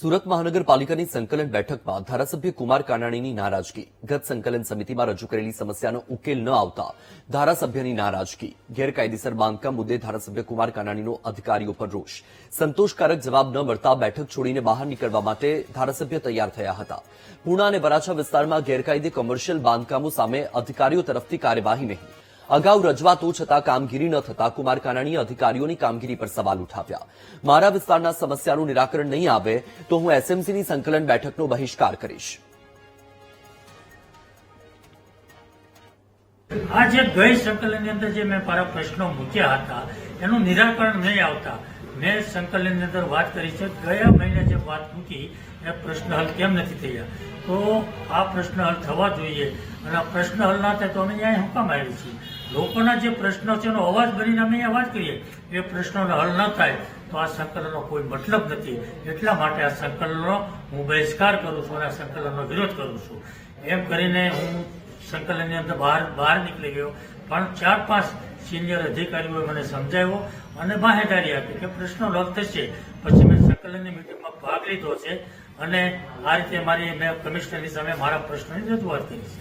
સુરત મહાનગરપાલિકાની સંકલન બેઠકમાં ધારાસભ્ય કુમાર કાનાણીની નારાજગી. ગત સંકલન સમિતિમાં રજૂ કરેલી સમસ્યાનો ઉકેલ ન આવતા ધારાસભ્યની નારાજગી. ગેરકાયદેસર બાંધકામ મુદ્દે ધારાસભ્ય કુમાર કાનાણીનો અધિકારીઓ પર રોષ. સંતોષકારક જવાબ ન મળતા બેઠક છોડીને બહાર નીકળવા માટે ધારાસભ્ય તૈયાર થયા હતા. પૂર્ણા અને વરાછા વિસ્તારમાં ગેરકાયદે કોમર્શિયલ બાંધકામો સામે અધિકારીઓ તરફથી કાર્યવાહી નહીં. અગાઉ રજૂઆતો છતાં કામગીરી ન થતા કુમાર કાનાણીએ અધિકારીઓની કામગીરી પર સવાલ ઉઠાવ્યા. મારા વિસ્તારના સમસ્યાનું નિરાકરણ નહીં આવે તો હું એસએમસીની સંકલન બેઠકનો બહિષ્કાર કરીશ. આ જે ગઈ સંકલનની અંદર જે મેં મારા પ્રશ્નો મૂક્યા હતા એનું નિરાકરણ નહીં આવતા મેં સંકલનની અંદર વાત કરી છે. ગયા મહિને જે વાત મૂકી એ પ્રશ્ન હલ કેમ નથી થયા, તો આ પ્રશ્ન હલ થવા જોઈએ અને આ પ્રશ્ન હલ ના થાય તો અમે અહીંયા શું કામ આવ્યા છીએ? લોકોના જે પ્રશ્નો છે એનો અવાજ બનીને અમે અહીંયા વાત કરીએ, એ પ્રશ્નોનો હલ ન થાય તો આ સંકલનનો કોઈ મતલબ નથી. એટલા માટે આ સંકલનનો હું બહિષ્કાર કરું છું અને આ સંકલનનો વિરોધ કરું છું. એમ કરીને હું સંકલનની અંદર બહાર નીકળી ગયો, પણ 4-5 સિનિયર અધિકારીઓએ મને સમજાવ્યો અને બાહેંધરી આપી કે પ્રશ્નો હલ થશે. પછી મેં સંકલનની મિટિંગમાં ભાગ લીધો છે અને આ રીતે મેં કમિશનરની સામે મારા પ્રશ્નોની રજૂઆત કરી છે.